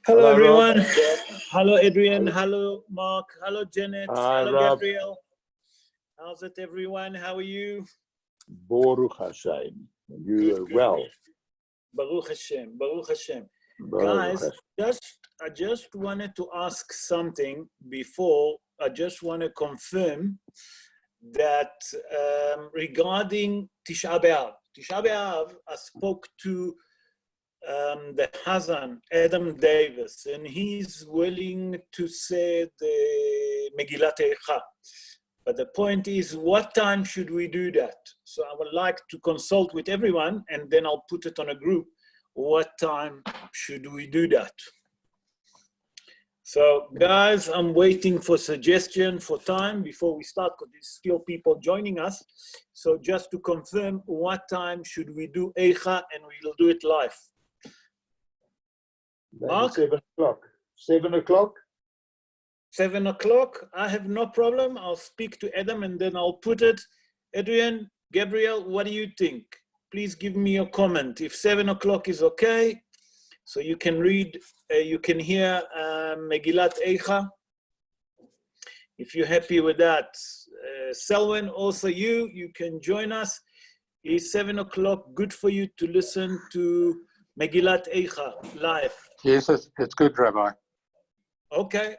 Hello, everyone. Rob. Hello, Adrian. Hello, Mark. Hello, Janet. Hi, hello, Rob. Gabriel. How's it, everyone? How are you? Baruch Hashem. You Good, are good, well. good. Baruch Hashem. Baruch Hashem. Baruch Guys, Hashem. I just wanted to ask something before. I just want to confirm that regarding Tisha B'Av. Tisha B'Av, I spoke to the Hazan, Adam Davis, and he's willing to say the Megillat Eicha. But the point is, what time should we do that? So I would like to consult with everyone, and then I'll put it on a group. What time should we do that? So guys, I'm waiting for suggestion for time before we start, because there's still people joining us. So just to confirm, what time should we do Eicha, and we'll do it live. Mark? 7 o'clock. 7 o'clock? 7 o'clock, I have no problem. I'll speak to Adam and then I'll put it. Adrian, Gabriel, what do you think? Please give me a comment. If 7 o'clock is okay, so you can read, you can hear Megillat Eicha. If you're happy with that. Selwyn, also you can join us. Is 7 o'clock good for you to listen to Megillat Eicha live? Yes, it's good, Rabbi. Okay,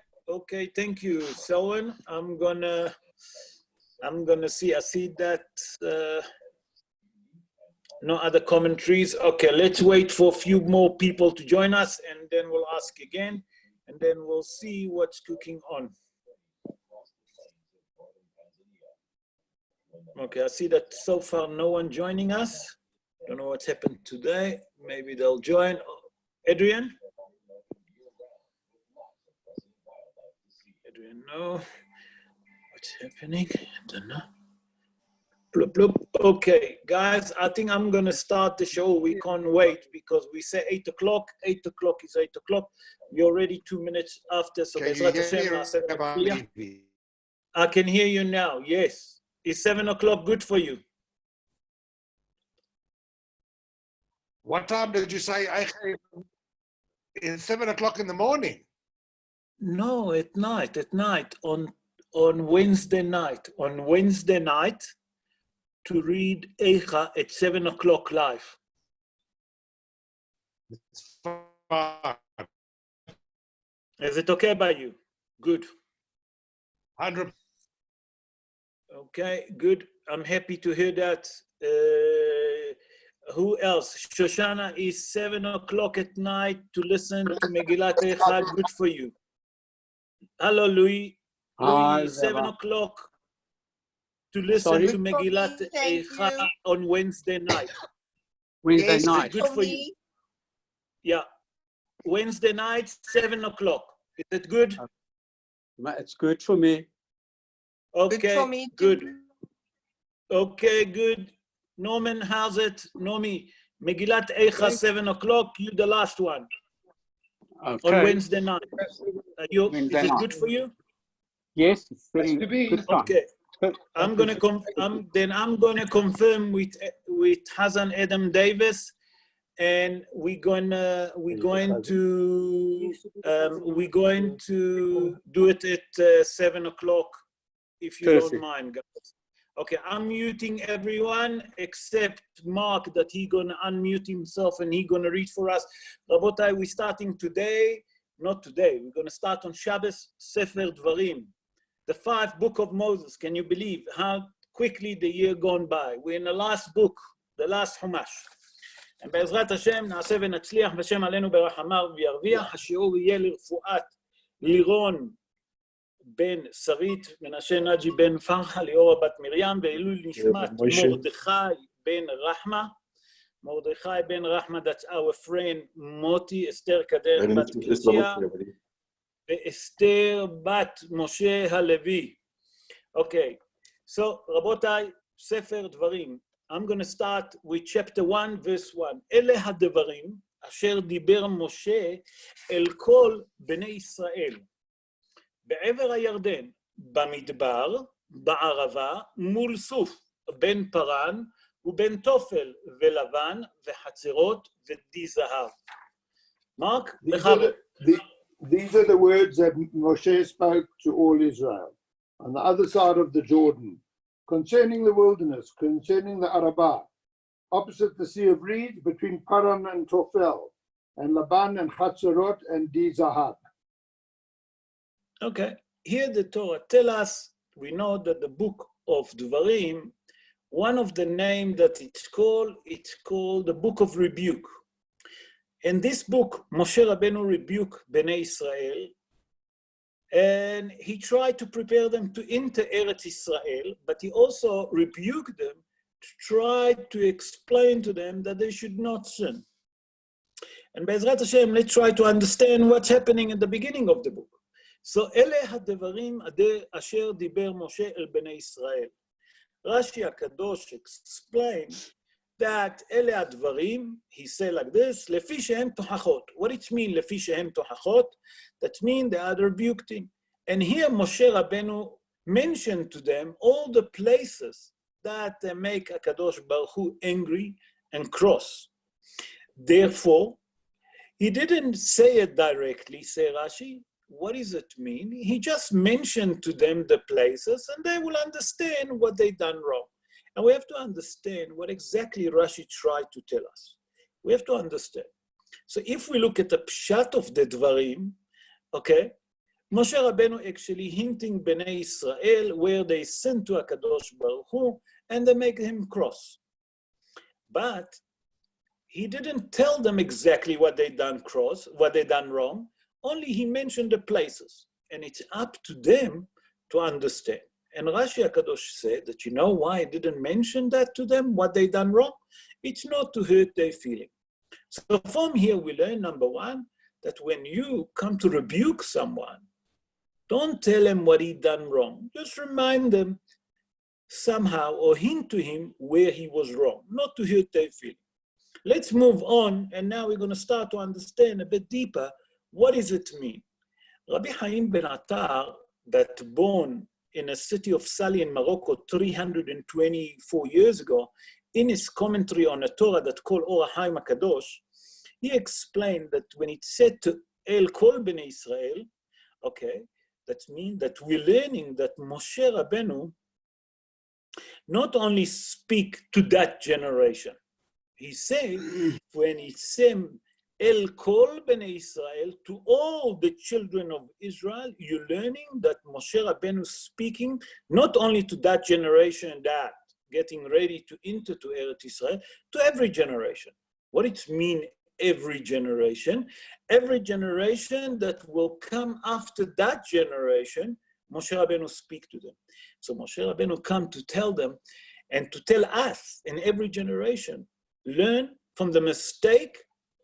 thank you, Selwyn. I'm gonna see. I see that no other commentaries. Okay, let's wait for a few more people to join us, and then we'll ask again, and then we'll see what's cooking on. Okay, I see that so far no one joining us. Don't know what's happened today. Maybe they'll join. Adrian? Adrian, no. What's happening? I don't know. Bloop, bloop. Okay, guys, I think I'm going to start the show. We can't wait because we say 8 o'clock. 8 o'clock is 8 o'clock. We're already 2 minutes after. So I can hear you now. Yes. Is 7 o'clock good for you? What time did you say? It's 7 o'clock in the morning. No, at night, on Wednesday night. On Wednesday night, to read Eicha at 7 o'clock live. It's fine. Is it okay by you? Good. 100. Okay, good. I'm happy to hear that. Who else? Shoshana, is 7 o'clock at night to listen to Megillat Eicha good for you? Hello, Louis. Louis, 7 o'clock to listen to Megillat Eicha on Wednesday night. Wednesday night. Good for you. Yeah. Wednesday night, 7 o'clock. Is it good? It's good for me. Okay, good for me good. Too. Okay, good. Norman, how's it? Nomi, Megillat Eicha, 7 o'clock. You the last one. Okay. On Wednesday night. Is it good for you? Yes, it's very good time. Okay. I'm gonna confirm with Hazan Adam Davis, and we're going to do it at 7 o'clock, if you don't mind, guys. Okay, I'm muting everyone except Mark, that he's gonna unmute himself and he's gonna read for us. Rabotai, we're starting today, not today, we're gonna start on Shabbos, Sefer Devarim, the 5th book of Moses. Can you believe how quickly the year gone by? We're in the last book, the last Chumash. And בעזרת השם נעשה ונצליח בשם עלינו ברחמיו וירוויח. השיעור יהיה לרפואת לירון בן שרית, מנשה נג'י בן פרחה, ליאורה בת מרים, ועילוי נשמת מרדכי בן רחמה. מרדכי בן רחמה, that's our friend מוטי, אסתר קדר בת קרציה, ואסתר בת משה הלוי. Okay, so רבותיי, ספר דברים. I'm going to start with chapter 1, verse 1. אלה הדברים אשר דיבר משה אל כל בני ישראל, בעבר הירדן, במדבר, בערבה, מול סוף, בין פרן ובין תופל ולבן וחצרות ודי זהב. מרק, בכבוד. These are the words that Moshe spoke to all Israel on the other side of the Jordan, concerning the wilderness, concerning the Arabah, opposite the Sea of Reeds, between Paran and Tofel, and Laban and Chatzerot and Di Zahab. Okay, here the Torah tell us, we know that the book of Devarim, one of the names that it's called the book of rebuke. In this book, Moshe Rabbeinu rebuked Bnei Israel, and he tried to prepare them to enter Eretz Israel, but he also rebuked them to try to explain to them that they should not sin. And Be'ezrat Hashem, let's try to understand what's happening at the beginning of the book. So, Ele HaDevarim Asher Diber Moshe El Bnei Israel. Rashi HaKadosh explained that Ele HaDvarim, he said like this, Lefi Shehem Tohachot. What it means, Lefi Shehem Tohachot? That means they are rebuked him. And here Moshe Rabbeinu mentioned to them all the places that make HaKadosh Baruch Hu angry and cross. Therefore, he didn't say it directly, say Rashi. What does it mean? He just mentioned to them the places and they will understand what they done wrong. And we have to understand what exactly Rashi tried to tell us. We have to understand. So if we look at the pshat of the Devarim, okay, Moshe Rabbeinu actually hinting Bnei Israel where they sent to HaKadosh Baruch Hu and they make him cross. But he didn't tell them exactly what they done wrong. Only he mentioned the places, and it's up to them to understand. And Rashi HaKadosh said that, you know why I didn't mention that to them, what they done wrong? It's not to hurt their feeling. So from here we learn, number one, that when you come to rebuke someone, don't tell him what he done wrong. Just remind them somehow or hint to him where he was wrong, not to hurt their feeling. Let's move on, and now we're going to start to understand a bit deeper what does it mean. Rabbi Chaim ben Attar, that born in a city of Sali in Morocco 324 years ago, in his commentary on a Torah that called Or HaChaim HaKadosh, he explained that when it said to El Kol Bnei Israel, okay, that means that we're learning that Moshe Rabbeinu not only speak to that generation. He said, when he said El Kol Bnei Israel, to all the children of Israel, you're learning that Moshe Rabbeinu speaking not only to that generation that getting ready to enter to Eretz Israel, to every generation. What it mean, every generation? Every generation that will come after that generation, Moshe Rabbeinu speak to them. So Moshe Rabbeinu come to tell them and to tell us in every generation, learn from the mistake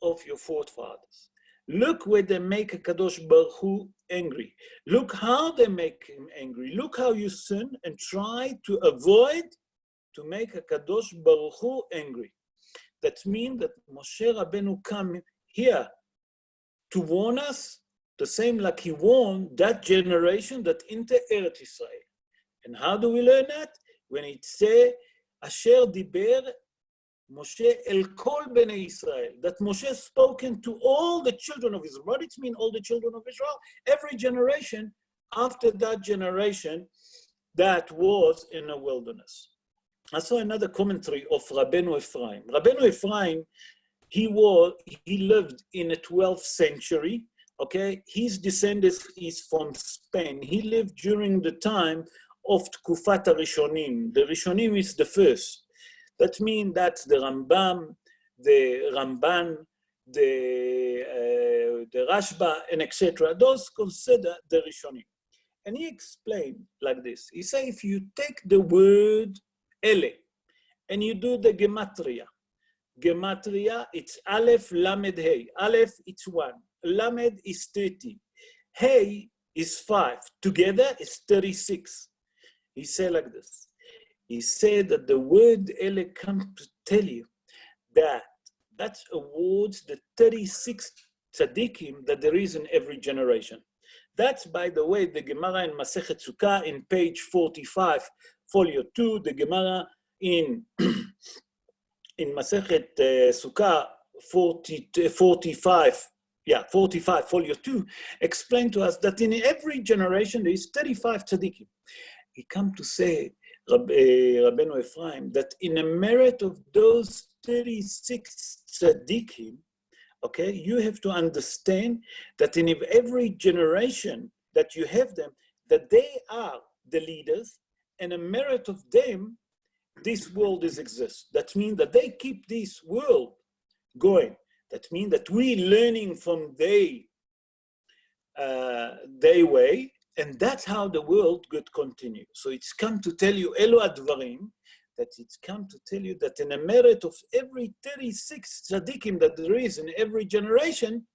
of your forefathers. Look where they make HaKadosh Baruch Hu angry. Look how they make him angry. Look how you sin and try to avoid to make HaKadosh Baruch Hu angry. That means that Moshe Rabbeinu come here to warn us, the same like he warned that generation that enter Eretz Israel. And how do we learn that? When it say, Asher Diber Moshe El Kol Bnei Israel, that Moshe spoken to all the children of Israel. What it mean, all the children of Israel? Every generation after that generation that was in the wilderness. I saw another commentary of Rabbeinu Ephraim. Rabbeinu Ephraim, he lived in the 12th century, okay? His descendants is from Spain. He lived during the time of Tkufat HaRishonim. The Rishonim is the first. That means that's the Rambam, the Ramban, the Rashba, and etc. Those consider the Rishonim. And he explained like this. He said, if you take the word Ele, and you do the Gematria. Gematria, it's Aleph, Lamed, Hey. Aleph, it's 1. Lamed is 30. Hey is 5. Together is 36. He said like this. He said that the word Ele comes to tell you that That's awards the 36 tzaddikim that there is in every generation. That's, by the way, the Gemara in Masechet Sukkah in page 45, folio 2, the Gemara in Masechet Sukkah 45, folio 2, explain to us that in every generation there is 35 tzaddikim. He come to say, Rabbeinu Ephraim, that in a merit of those 36 tzaddikim, okay, you have to understand that in every generation that you have them, that they are the leaders, and a merit of them, this world exists. That means that they keep this world going. That means that we learning from their way, and that's how the world could continue. So it's come to tell you, Elu Advarim, that it's come to tell you that in a merit of every 36 tzaddikim that there is in every generation,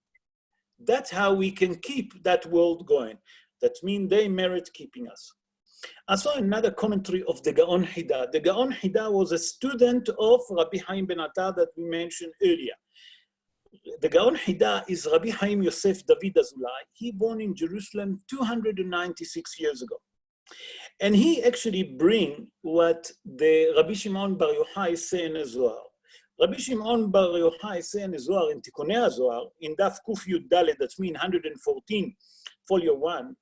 that's how we can keep that world going. That means they merit keeping us. I saw another commentary of the Gaon Hida. The Gaon Hida was a student of Rabbi Haim Ben Attar that we mentioned earlier. The Gaon Hida is Rabbi Haim Yosef David Azulai. He born in Jerusalem 296 years ago. And he actually bring what the Rabbi Shimon Bar Yochai say in the Zohar. Rabbi Shimon Bar Yochai say in the Zohar, in Tikonei Zohar, in Daf Kuf Yud Dalet, that's mean 114, folio 1,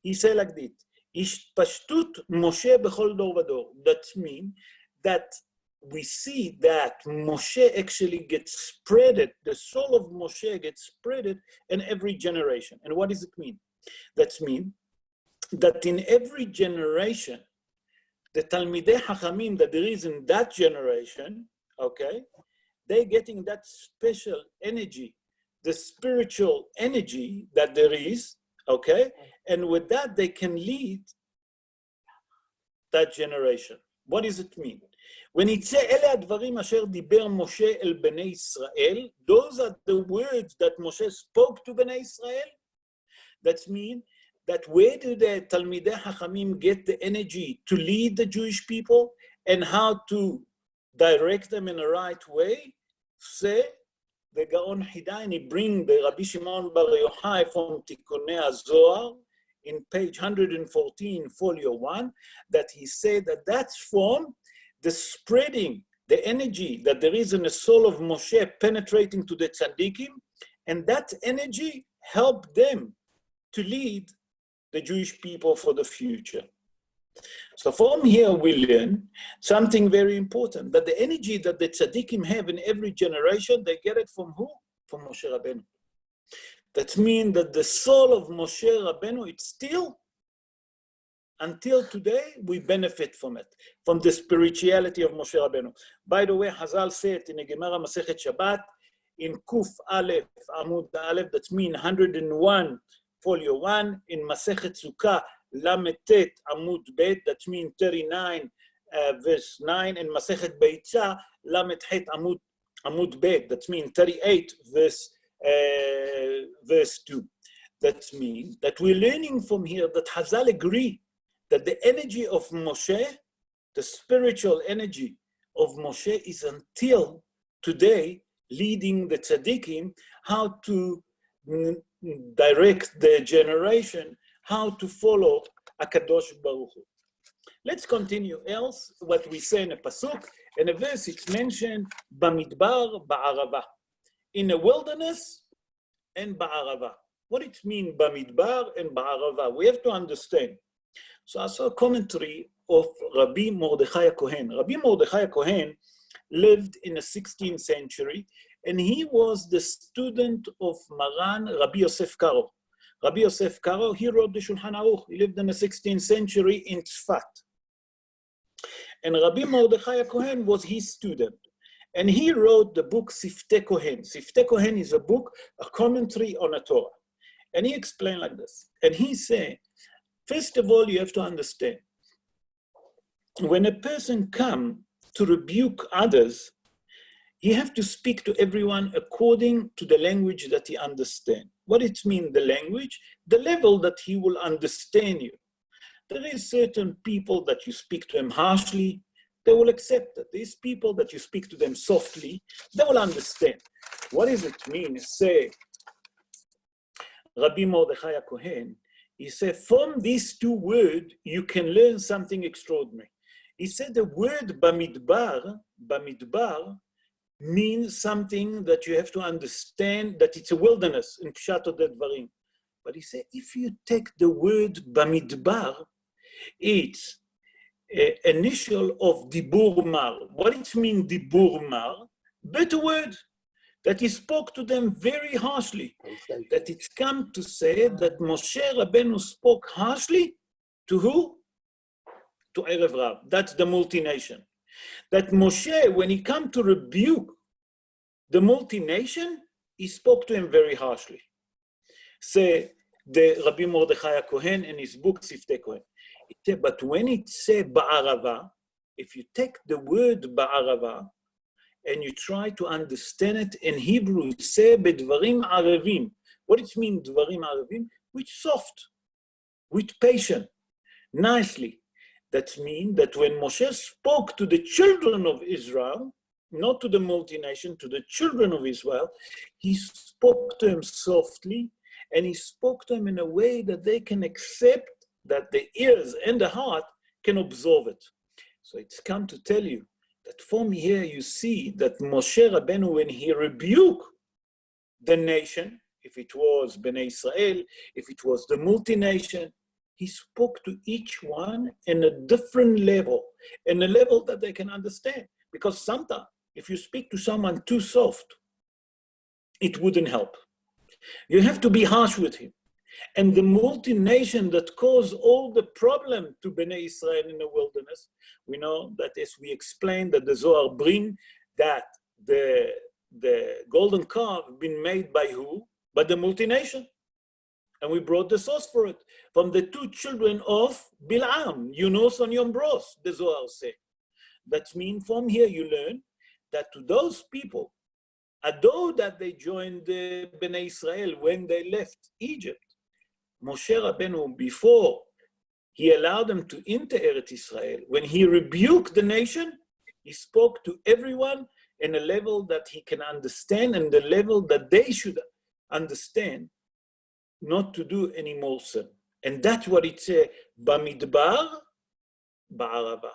he say like this, Ishpashtut Moshe bechol dor vador. That means that we see that Moshe actually gets spreaded, the soul of Moshe gets spreaded in every generation. And what does it mean? That means that in every generation, the Talmidei Chachamim that there is in that generation, okay, they're getting that special energy, the spiritual energy that there is, okay, and with that they can lead that generation. What does it mean? When it says, Ele advarim asher diber Moshe el bnei Israel, those are the words that Moshe spoke to bnei Israel. That means that where do the Talmidei Chachamim get the energy to lead the Jewish people and how to direct them in the right way? Say, the Gaon Hida, and he bring the Rabbi Shimon Bar Yochai from Tikonei Zohar in page 114, folio 1, that he said that that's from the spreading, the energy that there is in the soul of Moshe penetrating to the tzaddikim, and that energy helped them to lead the Jewish people for the future. So from here we learn something very important, that the energy that the tzaddikim have in every generation, they get it from who? From Moshe Rabbeinu. That means that the soul of Moshe Rabbeinu, it's still, until today, we benefit from it, from the spirituality of Moshe Rabbeinu. By the way, Hazal said in the Gemara Masechet Shabbat, in Kuf Aleph, Amud Aleph, that means 101, folio 1, in Masechet Sukkah, Lametet Amud Bet, that means 39, verse 9, and Masechet Beitza, Lamethet Amud Bet, that means 38, verse 2. That means that we're learning from here that Hazal agree that the energy of Moshe, the spiritual energy of Moshe, is until today leading the tzaddikim how to direct the generation, how to follow HaKadosh Baruch Hu. Let's continue else what we say in a pasuk. In a verse it's mentioned Bamidbar Ba'arava, in the wilderness and Ba'arava. What it means Bamidbar and Ba'arava, we have to understand. So I saw a commentary of Rabbi Mordechai Kohen. Rabbi Mordechai Kohen lived in the 16th century, and he was the student of Maran Rabbi Yosef Karo. Rabbi Yosef Karo, he wrote the Shulchan Aruch. He lived in the 16th century in Tzfat. And Rabbi Mordechai Kohen was his student. And he wrote the book Siftei Kohen. Siftei Kohen is a book, a commentary on a Torah. And he explained like this. And he said, first of all, you have to understand, when a person comes to rebuke others, he have to speak to everyone according to the language that he understands. What it means, the language? The level that he will understand you. There is certain people that you speak to them harshly, They will accept that. These people that you speak to them softly, they will understand. What does it mean? Say, Rabbi Mordechai Kohen, he said, from these two words, you can learn something extraordinary. He said the word Bamidbar means something that you have to understand, that it's a wilderness in Pshat Devarim. But he said, if you take the word Bamidbar, it's initial of Dibur Mar. What it means, Dibur Mar? Better word, that he spoke to them very harshly. That it's come to say that Moshe Rabbeinu spoke harshly to who? To Erev Rav. That's the multination. That Moshe, when he come to rebuke the multination, he spoke to him very harshly. Say the Rabbi Mordechai Kohen in his book Siftei Kohen. But when it say Ba'arava, if you take the word Ba'arava and you try to understand it in Hebrew, say Bedvarim Arevim. What it means, Dvarim Arevim? With soft, with patient, nicely. That means that when Moshe spoke to the children of Israel, not to the multination, to the children of Israel, he spoke to them softly, and he spoke to them in a way that they can accept, that the ears and the heart can absorb it. So it's come to tell you that from here you see that Moshe Rabbeinu, when he rebuked the nation, if it was Bnei Israel, if it was the multination, he spoke to each one in a different level, in a level that they can understand. Because sometimes, if you speak to someone too soft, it wouldn't help. You have to be harsh with him. And the multination that caused all the problem to Bnei Israel in the wilderness, we know that as we explained that the Zohar bring that the golden calf been made by who? By the multination. And we brought the source for it from the two children of Bilam, Yunus and Yombros, the Zohar say. That means from here you learn that to those people, although that they joined the Bnei Israel when they left Egypt, Moshe Rabbeinu, before he allowed them to enter Eretz Israel, when he rebuked the nation, he spoke to everyone in a level that he can understand and the level that they should understand, not to do any more sin. And that's what it says, Bamidbar, Ba'arava.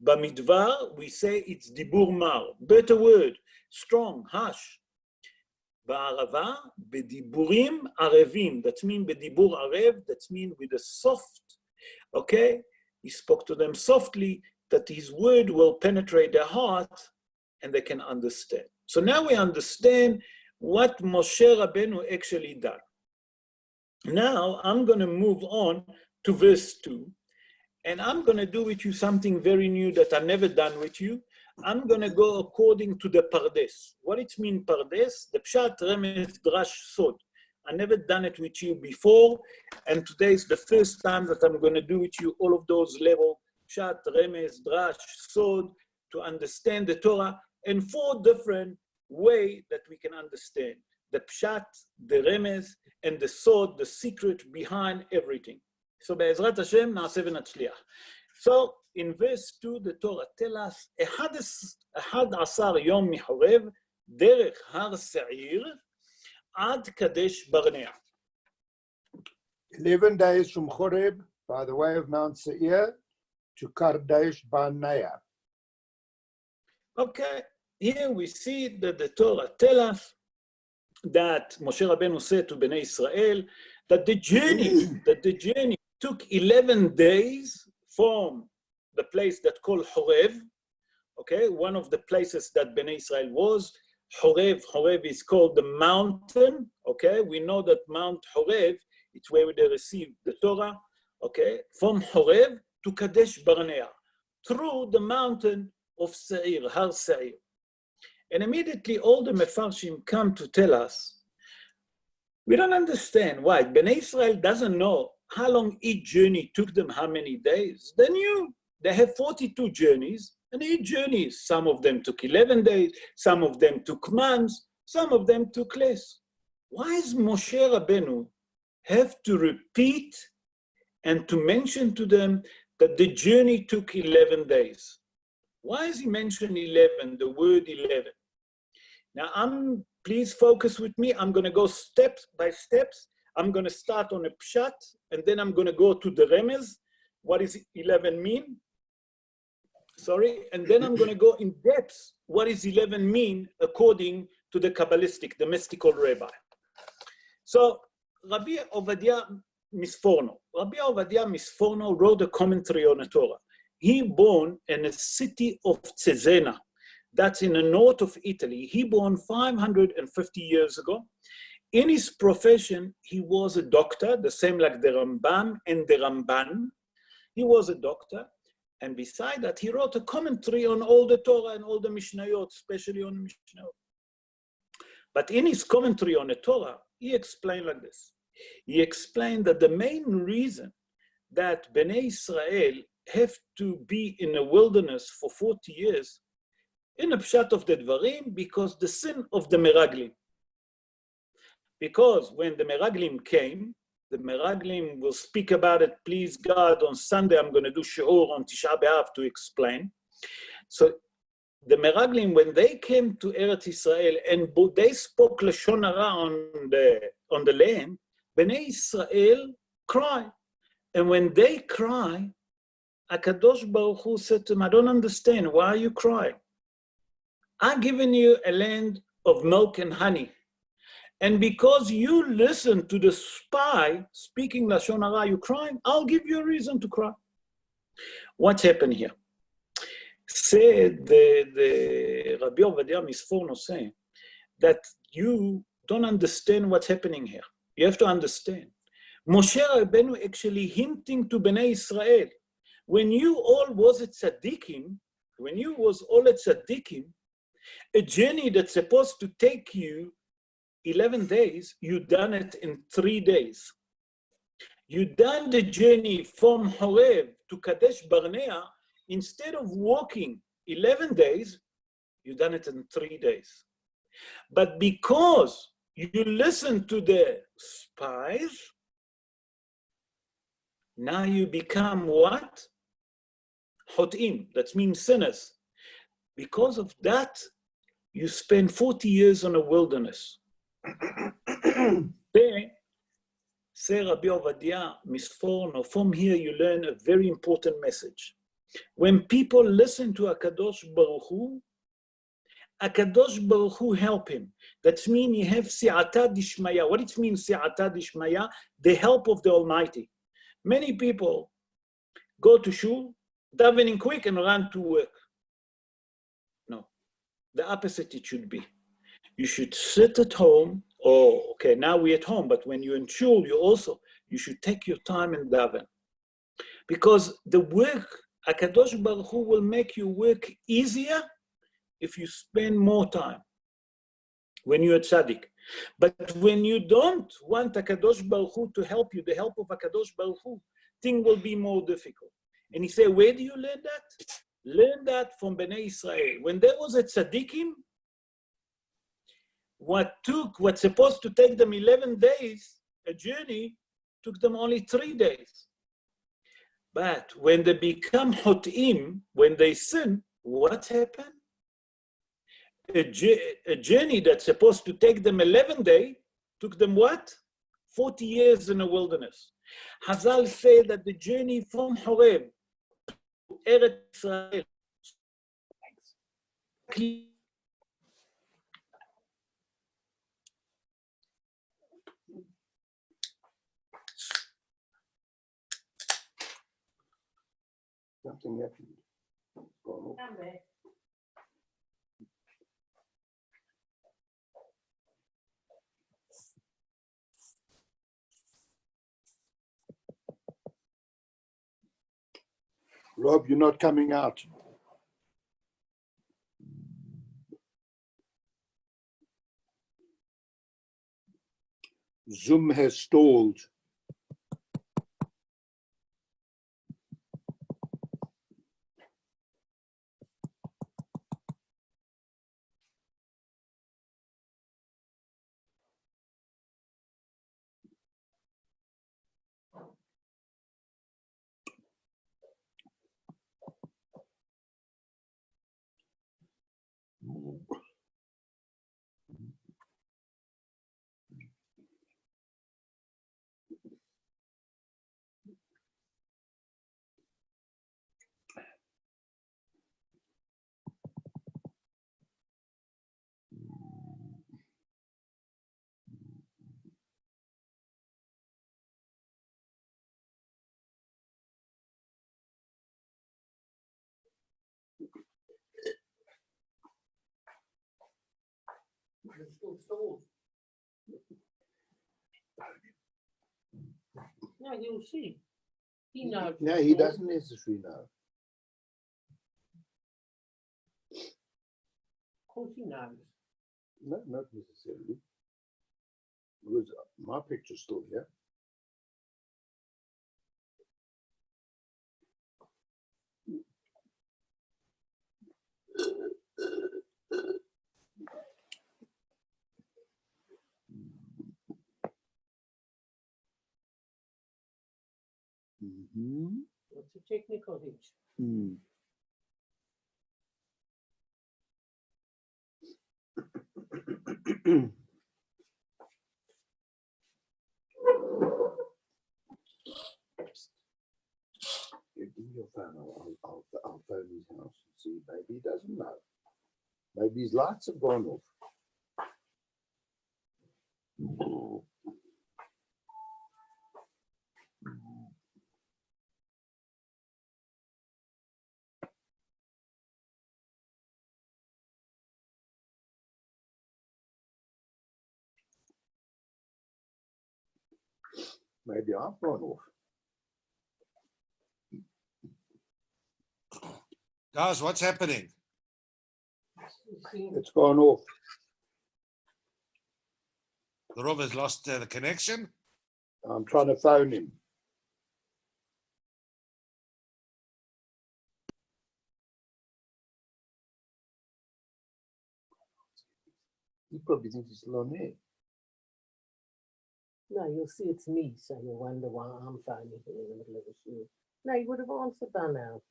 Bamidbar, we say it's Dibur Mar, better word, strong, harsh. Ba'arava, Bediburim Arevim, that means Bedibur Arev, that means with a soft, okay? He spoke to them softly, that his word will penetrate their heart and they can understand. So now we understand what Moshe Rabbeinu actually done. Now I'm going to move on to verse 2, and I'm going to do with you something very new that I've never done with you. I'm going to go according to the Pardes. What it means Pardes? The Pshat, Remez, Drash, Sod. I never done it with you before, and today is the first time that I'm going to do with you all of those levels, Pshat, Remez, Drash, Sod, to understand the Torah in 4 different ways that we can understand. The Pshat, the Remez, and the Sod, the secret behind everything. So, Be'ezrat Hashem, na'aseh v'natzliach. So, in verse 2, the Torah tells us, 11 yom mihorev, derech har se'ir, ad kadesh barnea. 11 days from Horeb, by the way of Mount Seir, to Kadesh Barnea. Okay, here we see that the Torah tells us that Moshe Rabbeinu said to Bnei Israel that the journey took 11 days from the place that called Horeb, okay, one of the places that Bnei Israel was. Horeb is called the mountain, okay? We know that Mount Horeb, it's where they received the Torah, okay? From Horeb to Kadesh Barnea, through the mountain of Seir, Har Seir. And immediately all the Mefarshim come to tell us, we don't understand why. Bnei Israel doesn't know how long each journey took them, how many days. They knew. They have 42 journeys, and each journey, some of them took 11 days, some of them took months, some of them took less. Why does Moshe Rabbeinu have to repeat and to mention to them that the journey took 11 days? Why is he mentioned 11, the word 11? Now, please focus with me. I'm going to go steps by steps. I'm going to start on a pshat, and then I'm going to go to the remez. What does 11 mean? Sorry. And then I'm going to go in depth. What does 11 mean according to the Kabbalistic, the mystical rabbi? So, Rabbi Ovadia Misforno. Rabbi Ovadia Misforno wrote a commentary on the Torah. He born in the city of Cesena. That's in the north of Italy. He born 550 years ago. In his profession, he was a doctor, the same like the Rambam and the Ramban. He was a doctor. And beside that, he wrote a commentary on all the Torah and all the Mishnayot, especially on the Mishnayot. But in his commentary on the Torah, he explained like this. He explained that the main reason that Bnei Israel have to be in the wilderness for 40 years in the pshat of the Devarim, because the sin of the Meraglim. Because when the Meraglim came, the Meraglim will speak about it, please God, on Sunday I'm going to do shiur on Tisha B'Av to explain. So the Meraglim, when they came to Eretz Israel and they spoke Lashon Hara on the land, Bnei Israel cry. And when they cry, HaKadosh Baruch Hu said to them, I don't understand, why are you crying? I've given you a land of milk and honey. And because you listen to the spy speaking Lashon Hara, you crying, I'll give you a reason to cry. What's happened here? Said the Rabbi Ovadia Misforno saying that you don't understand what's happening here. You have to understand. Moshe Rabbeinu actually hinting to Bnei Israel, when you all was at Tzaddikim, a journey that's supposed to take you 11 days, you done it in 3 days. You done the journey from Horeb to Kadesh Barnea, instead of walking 11 days, you done it in 3 days. But because you listen to the spies, now you become what? Hotim, that means sinners. Because of that, you spend 40 years in a wilderness. Say Rabbi Ovadia Misforno, from here you learn a very important message. When people listen to HaKadosh Baruch Hu help him. That means you have si'ata dishmaya. What it means, si'ata dishmaya? The help of the Almighty. Many people go to shul, davening quick and run to work. No, the opposite it should be. You should sit at home, or okay, now we're at home, but when you're in shul, you should take your time and daven. Because the work, HaKadosh Baruch Hu will make your work easier if you spend more time when you're a tzaddik. But when you don't want HaKadosh Baruch Hu to help you, the help of HaKadosh Baruch Hu, things will be more difficult. And he said, where do you learn that? Learn that from Bnei Israel. When there was a tzaddikim, what's supposed to take them 11 days, a journey, took them only 3 days. But when they become hotim, when they sin, what happened? A journey that's supposed to take them 11 days, took them what? 40 years in the wilderness. Hazal say that the journey from Horeb to Eretz Israel, something happened. Rob, you're not coming out. Zoom has stalled. there's still stores. No, you'll see. He knows. No, he doesn't necessarily know. Of course he knows. No, not necessarily. Because my picture's still here. It's a technical hitch. Give me your phone. I'll phone his house and see. Maybe he doesn't know. Maybe his lights have gone off. Maybe I've gone off. Guys, what's happening? It's gone off. The Rob has lost the connection. I'm trying to phone him. He probably thinks he's still on there. No, you'll see it's me, so you'll wonder why I'm phoning him in the middle of the show. No, you would have answered by now.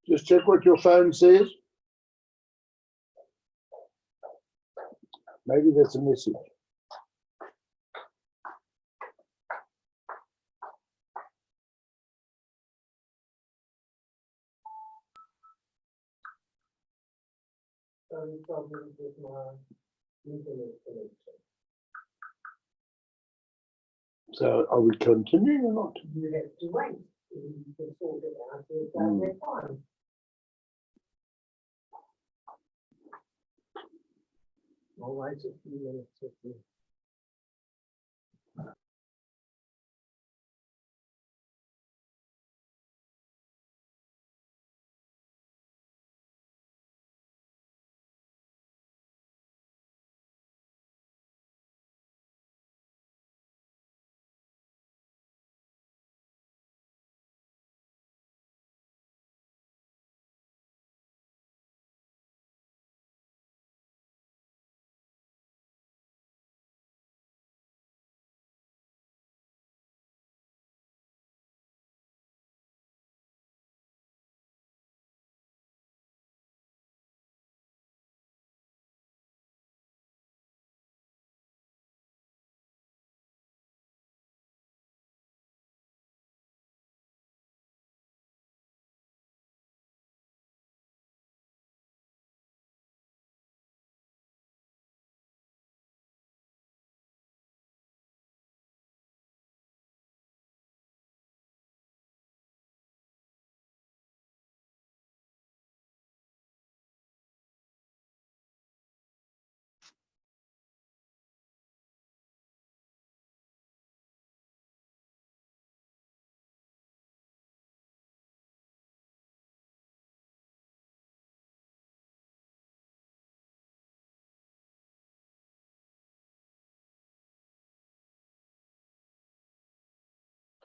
Just check what your phone says. Maybe that's a message. Problems with my internet connection. So are we continuing or not? You have to wait. You can sort it out. You'll go fine. I'll wait a few minutes with you.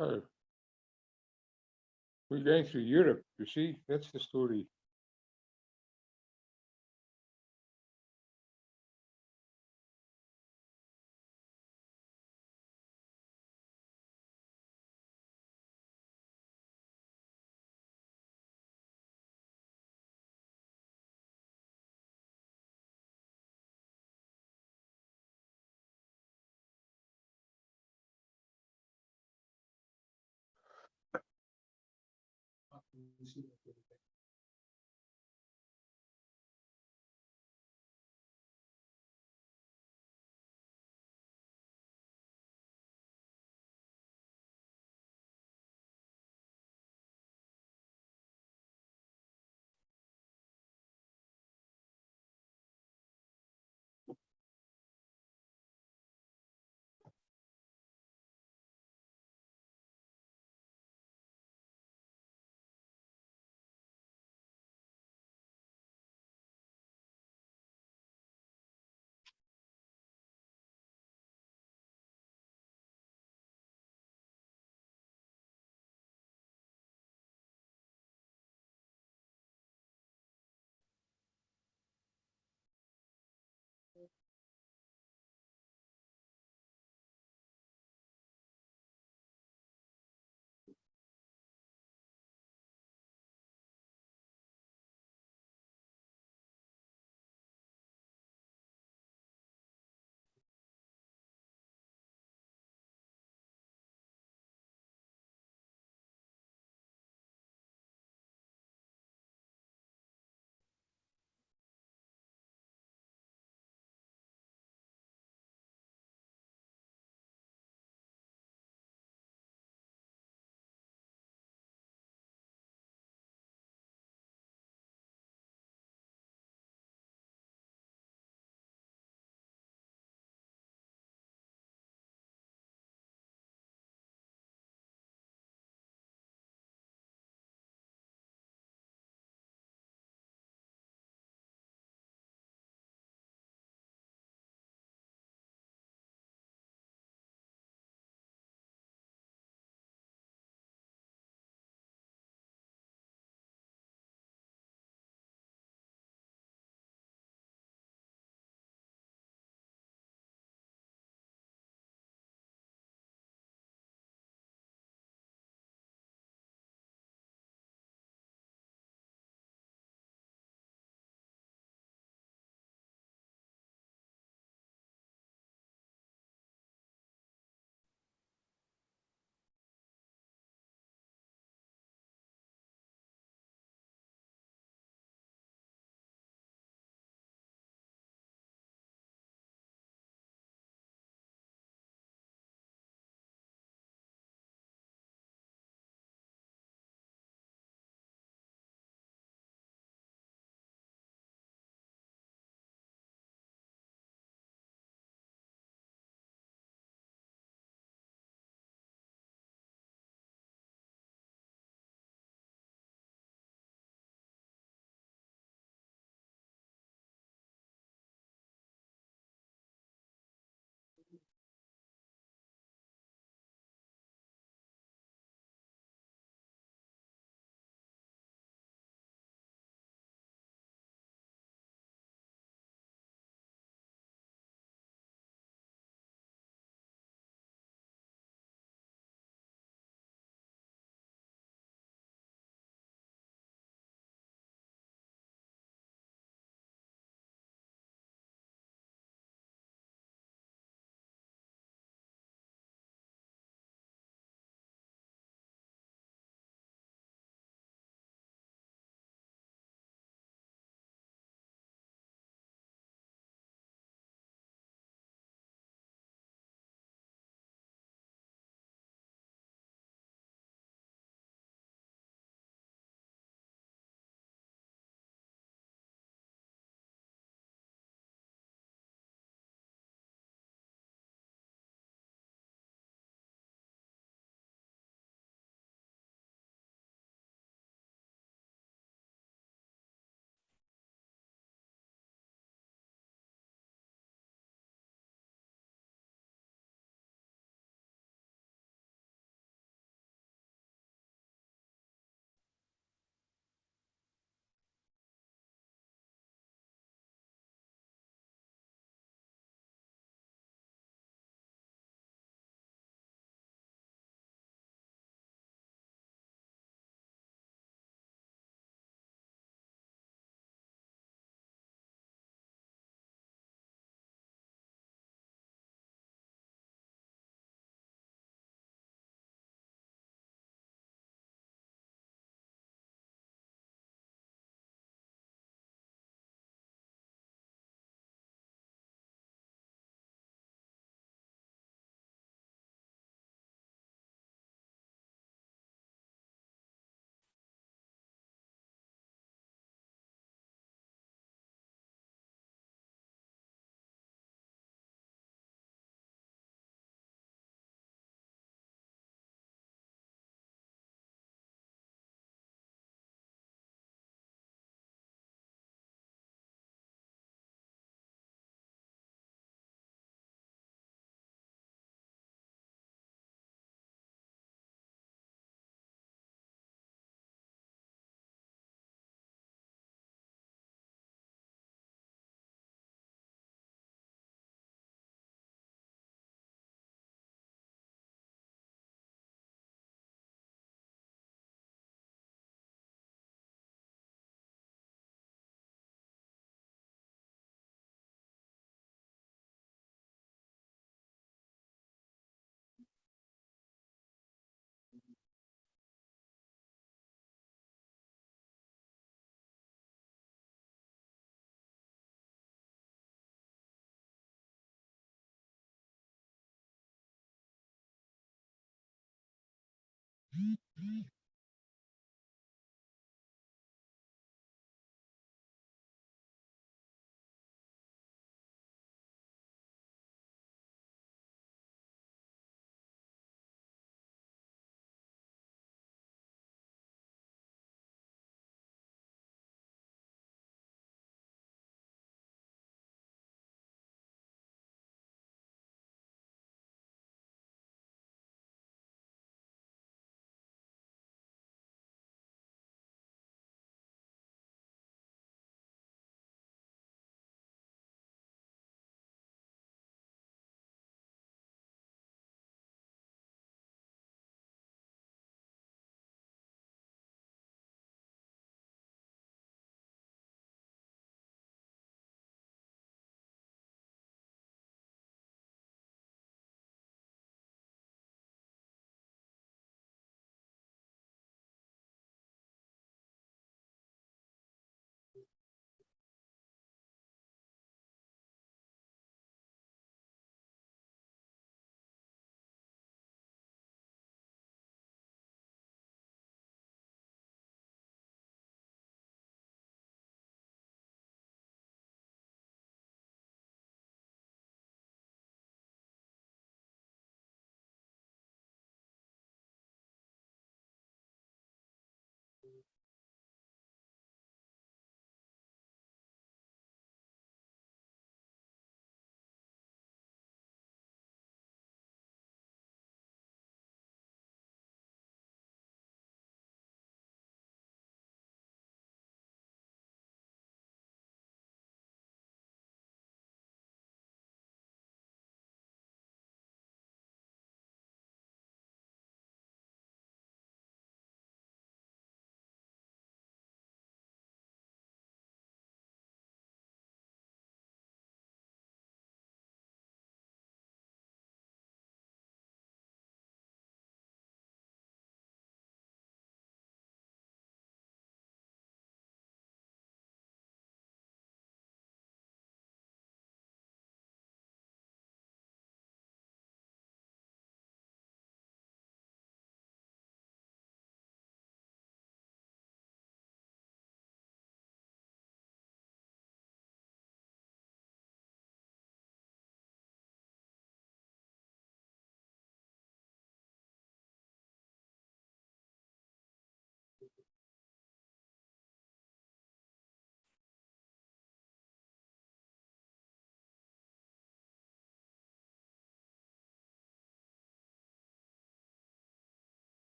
Oh, we're going through Europe, you see, that's the story.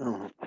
Oh.